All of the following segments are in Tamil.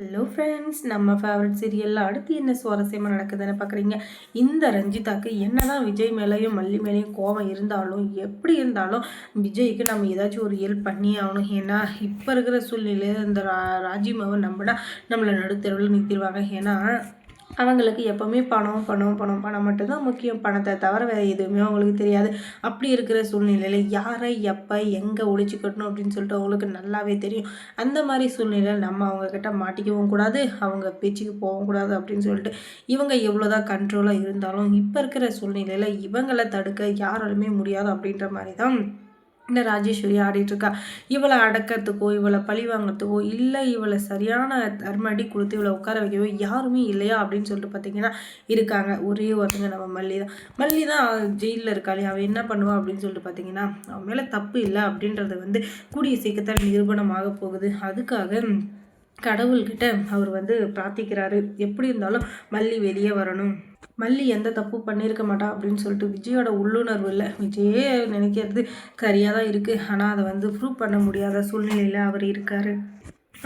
ஹலோ ஃப்ரெண்ட்ஸ், நம்ம ஃபேவரட் சீரியலில் அடுத்து என்ன சுவாரஸ்யமாக நடக்குதுன்னு பார்க்குறீங்க. இந்த ரஞ்சிதாக்கு என்னதான் விஜய் மேலேயும் மல்லி மேலேயும் கோபம் இருந்தாலும், எப்படி இருந்தாலும் விஜய்க்கு நம்ம ஏதாச்சும் ஒரு ஹெல்ப் பண்ணியே ஆகணும். ஏன்னா இப்போ இருக்கிற சூழ்நிலையில் இந்த ராஜி மாவை நம்பினா நம்மளை நடுத்தருவில் நிறுத்திடுவாங்க. ஏன்னா அவங்களுக்கு எப்போவுமே பணம் பணம் பணம் பணம் மட்டும்தான் முக்கியம். பணத்தை தவிர வேறு எதுவுமே அவங்களுக்கு தெரியாது. அப்படி இருக்கிற சூழ்நிலையில் யாரை எப்போ எங்கே ஒழிச்சுக்கட்டணும் அப்படின்னு சொல்லிட்டு அவங்களுக்கு நல்லாவே தெரியும். அந்த மாதிரி சூழ்நிலையில் நம்ம அவங்கக்கிட்ட மாட்டிக்கவும் கூடாது, அவங்க பேச்சுக்கு போகவும் கூடாது அப்படின்னு சொல்லிட்டு இவங்க எவ்வளோதான் கண்ட்ரோலாக இருந்தாலும் இப்போ இருக்கிற சூழ்நிலையில் இவங்களை தடுக்க யாராலுமே முடியாது அப்படின்ற மாதிரி தான் இந்த ராஜேஸ்வரி ஆடிட்டுருக்கா. இவளை அடக்கிறதுக்கோ இவளை பழி வாங்கிறதுக்கோ இல்லை இவளை சரியான தர்மடி கொடுத்து இவளை உட்கார வைக்கவோ யாருமே இல்லையா அப்படின்னு சொல்லிட்டு பார்த்தீங்கன்னா இருக்காங்க. ஒரே ஒருத்தங்க நம்ம மல்லி தான் ஜெயிலில் இருக்காளே, அவள் என்ன பண்ணுவா அப்படின்னு சொல்லிட்டு பார்த்தீங்கன்னா அவன் மேலே தப்பு இல்லை அப்படின்றது கூடிய சீக்கிரத்தில் நிரூபணமாக போகுது. அதுக்காக கடவுள்கிட்ட அவர் பிரார்த்திக்கிறாரு. எப்படி இருந்தாலும் மல்லி வெளியே வரணும், மல்லி எந்த தப்பு பண்ணியிருக்க மாட்டா அப்படின்னு சொல்லிட்டு விஜயோட உள்ளுணர்வு இல்லை. விஜயே நினைக்கிறது சரியாக தான் இருக்குது. ஆனால் அதை ப்ரூவ் பண்ண முடியாத சூழ்நிலையில் அவர் இருக்கார்.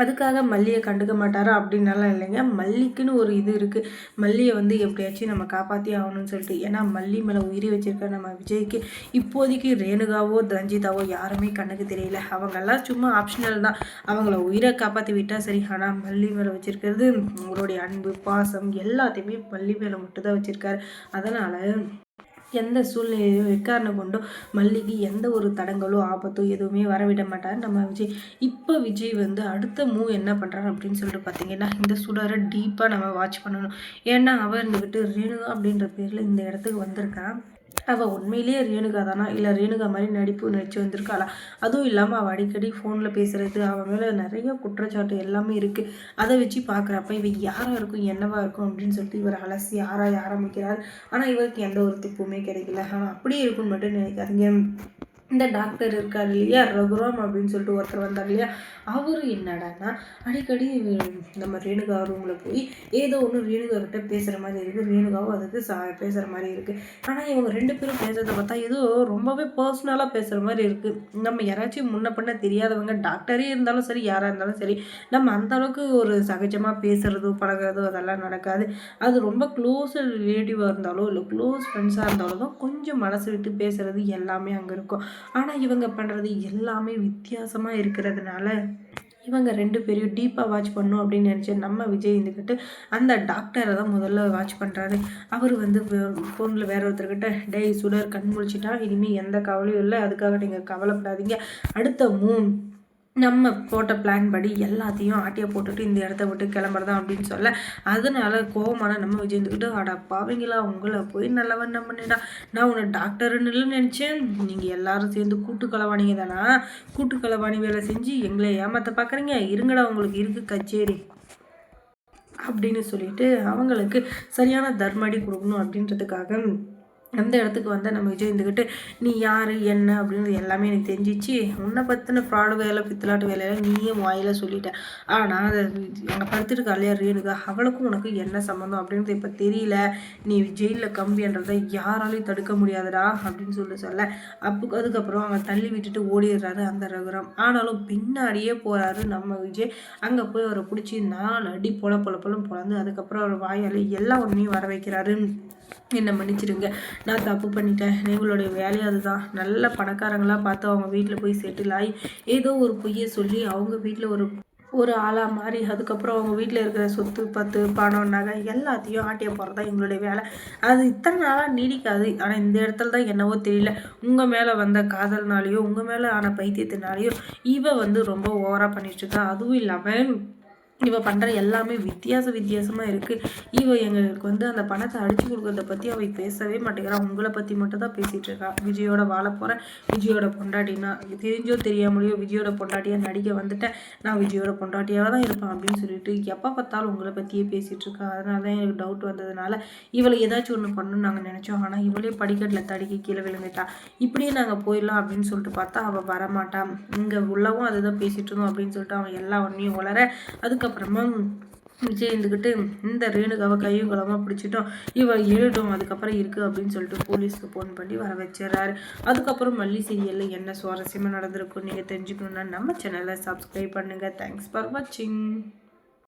அதுக்காக மல்லியை கண்டுக்க மாட்டாரா அப்படின்னாலாம் இல்லைங்க. மல்லிக்குன்னு ஒரு இது இருக்குது. மல்லியை எப்படியாச்சும் நம்ம காப்பாற்றி ஆகணும்னு சொல்லிட்டு. ஏன்னா மல்லி மேலே உயிரி வச்சுருக்க நம்ம விஜய்க்கு இப்போதைக்கு ரேணுகாவோ ரஞ்சிதாவோ யாருமே கண்ணுக்கு தெரியல. அவங்கெல்லாம் சும்மா ஆப்ஷனல் தான். அவங்கள உயிரை காப்பாற்றி விட்டால் சரி. ஆனால் மல்லி மேலே வச்சுருக்கிறது உங்களுடைய அன்பு பாசம் எல்லாத்தையுமே மல்லி மேலே மட்டும்தான் வச்சுருக்காரு. அதனால் எந்த சூழ்நிலையிலும் எக்காரணம் கொண்டும் மல்லிக்கு எந்த ஒரு தடங்களோ ஆபத்தோ எதுவுமே வரவிட மாட்டார் நம்ம விஜய். இப்போ விஜய் அடுத்த மூவ் என்ன பண்ணுறாரு அப்படின்னு சொல்லிட்டு பார்த்தீங்கன்னா இந்த சுடரை டீப்பாக நம்ம வாட்ச் பண்ணணும். ஏன்னா அவர் இருந்துக்கிட்டு ரேணுகா அப்படின்ற பேரில் இந்த இடத்துக்கு வந்திருக்கான். அவள் உண்மையிலேயே ரேணுகா தானா இல்லை ரேணுகா மாதிரி நடிச்சு வந்திருக்காளா? அதுவும் இல்லாமல் அவள் அடிக்கடி ஃபோனில் பேசுகிறது, அவன் மேலே நிறைய குற்றச்சாட்டு எல்லாமே இருக்குது. அதை வச்சு பார்க்குறப்ப இவன் யாராக இருக்கும் என்னவா இருக்கும் அப்படின்னு சொல்லிட்டு இவர் அலசி ஆராய ஆரம்பிக்கிறார். ஆனால் இவருக்கு எந்த ஒரு துப்புமே கிடைக்கல. ஆனால் அப்படியே இருக்குன்னு மட்டும் நினைக்காதீங்க. இந்த டாக்டர் இருக்கார் இல்லையா, ரகுராம் அப்படின்னு சொல்லிட்டு ஒருத்தர் வந்தார் இல்லையா, அவர் என்னடான்னா அடிக்கடி நம்ம ரேணுகா ரூமில் போய் ஏதோ ஒன்று ரேணுகா கிட்ட பேசுகிற மாதிரி இருக்குது, ரேணுகாவும் அதுக்கு பேசுகிற மாதிரி இருக்குது. ஆனால் இவங்க ரெண்டு பேரும் பேசுகிறத பார்த்தா ஏதோ ரொம்பவே பர்சனலாக பேசுகிற மாதிரி இருக்குது. நம்ம யாராச்சும் முன்ன பண்ண தெரியாதவங்க டாக்டரே இருந்தாலும் சரி யாராக இருந்தாலும் சரி நம்ம அந்த அளவுக்கு ஒரு சகஜமாக பேசுகிறதோ பழகிறதோ அதெல்லாம் நடக்காது. அது ரொம்ப க்ளோஸ் ரிலேட்டிவாக இருந்தாலும் இல்லை க்ளோஸ் ஃப்ரெண்ட்ஸாக இருந்தாலும் தான் கொஞ்சம் மனசு விட்டு பேசுகிறது எல்லாமே அங்கே இருக்கும். ஆனால் இவங்க பண்ணுறது எல்லாமே வித்தியாசமாக இருக்கிறதுனால இவங்க ரெண்டு பேரையும் டீப்பாக வாட்ச் பண்ணும் அப்படின்னு நினச்சி நம்ம விஜய் இருந்துக்கிட்டு அந்த டாக்டரை தான் முதல்ல வாட்ச் பண்ணுறாரு. அவர் ஃபோனில் வேற ஒருத்தர்கிட்ட டேய் சுடர் கண் முழிச்சிட்டா, இனிமேல் எந்த கவலையும் இல்லை, அதுக்காக நீங்கள் கவலைப்படாதீங்க, அடுத்த நம்ம போட்ட பிளான் படி எல்லாத்தையும் ஆட்டியை போட்டுட்டு இந்த இடத்த விட்டு கிளம்புறதான் அப்படின்னு சொல்ல, அதனால கோவமான நம்ம விஜய் இருந்துக்கிட்டு அடா பாவீங்களா, உங்களை போய் நல்லவன் நம்ம பண்ணிடா, நான் உன்னை டாக்டருன்னு நினச்சேன், நீங்கள் எல்லாரும் சேர்ந்து கூட்டுக்களவாணிங்க தானா, கூட்டுக்களவாணி வேலை செஞ்சு எங்களை ஏமாற்ற பார்க்குறீங்க, இருங்கடா உங்களுக்கு இருக்குது கச்சேரி அப்படின்னு சொல்லிட்டு அவங்களுக்கு சரியான தர்மடி கொடுக்கணும் அப்படின்றதுக்காக அந்த இடத்துக்கு நம்ம விஜய் இருந்துக்கிட்டு நீ யார் என்ன அப்படின்றது எல்லாமே எனக்கு தெரிஞ்சிச்சு, உன்னை பற்றின ஃப்ராடு வேலை பித்தலாட்டு வேலையெல்லாம் நீயே வாயில சொல்லிட்ட, ஆனால் அதை அங்கே படுத்துருக்கா இல்லையா ரேணுகா, அவளுக்கும் உனக்கு என்ன சம்மந்தம் அப்படின்றது இப்போ தெரியல, நீ ஜெயிலில் கம்பின்றதை யாராலையும் தடுக்க முடியாதுடா அப்படின்னு சொல்ல அதுக்கப்புறம் அவங்க தள்ளி விட்டுட்டு ஓடிடுறாரு அந்த ரகுராம். ஆனாலும் பின்னாடியே போகிறாரு நம்ம விஜய். அங்கே போய் அவரை பிடிச்சி 4 அடி பொழந்து அதுக்கப்புறம் அவர் வாயால் எல்லா ஒன்றையும் வர வைக்கிறாரு. என்னை மன்னிச்சிடுங்க, நான் தப்பு பண்ணிட்டேன், எங்களுடைய வேலையை அதுதான், நல்ல பணக்காரங்களாக பார்த்து அவங்க வீட்டில் போய் செட்டில் ஆகி ஏதோ ஒரு பொய்யை சொல்லி அவங்க வீட்டில் ஒரு ஆளாக மாறி அதுக்கப்புறம் அவங்க வீட்டில் இருக்கிற சொத்து பத்து பணம் நகை எல்லாத்தையும் ஆட்டிய போகிறது தான் எங்களுடைய வேலை. அது இத்தனை நாளாக நீடிக்காது. ஆனால் இந்த இடத்துல தான் என்னவோ தெரியல, உங்கள் மேலே வந்த காதல்னாலேயோ உங்கள் மேலே ஆன பைத்தியத்தினாலேயோ இவ ரொம்ப ஓவராக பண்ணிட்டுருக்கா. அதுவும் இல்லாமல் இவ பண்ணுற எல்லாமே வித்தியாசமாக இருக்குது. இவ எங்களுக்கு அந்த பணத்தை அடித்து கொடுக்குறத பற்றி அவள் பேசவே மாட்டேங்கிறா. உங்களை பற்றி மட்டும் தான் பேசிகிட்டு இருக்கா. விஜயோட வாழ போகிறேன், விஜயோட பொண்டாட்டினா தெரிஞ்சோ தெரியாமலையோ விஜயோட பொண்டாட்டியாக நடிக்க வந்துட்டேன், நான் விஜயோட பொண்டாட்டியாக தான் இருப்பேன் அப்படின்னு சொல்லிட்டு எப்போ பார்த்தாலும் உங்களை பற்றியே பேசிகிட்டு இருக்கா. அதனால தான் எனக்கு டவுட் வந்ததுனால இவளை ஏதாச்சும் ஒன்று பண்ணணும்னு நாங்கள் நினச்சோம். ஆனால் இவளே படிக்கட்டில் தடுக்கி கீழே விழுந்துட்டா. இப்படியே நாங்கள் போயிடலாம் அப்படின்னு சொல்லிட்டு பார்த்தா அவள் வரமாட்டான். இங்கே உள்ளவும் அதுதான் பேசிகிட்டு இருந்தோம் அப்படின்னு சொல்லிட்டு அவன் எல்லா ஒன்றையும் வளர அதுக்கப்புறமா விஜய் இருந்துக்கிட்டு இந்த ரேணுகாவை கையும் களமாக பிடிச்சிட்டோம், இவ எழுட்டும் அதுக்கப்புறம் இருக்குது அப்படின்னு சொல்லிட்டு போலீஸ்க்கு ஃபோன் பண்ணி வர வச்சிடறாரு. அதுக்கப்புறம் மல்லி சீரியலில் என்ன சுவாரஸ்யமாக நடந்திருக்கும் நீங்கள் தெரிஞ்சுக்கணுன்னா நம்ம சேனலை சப்ஸ்கிரைப் பண்ணுங்கள். தேங்க்ஸ் ஃபார் வாட்சிங்.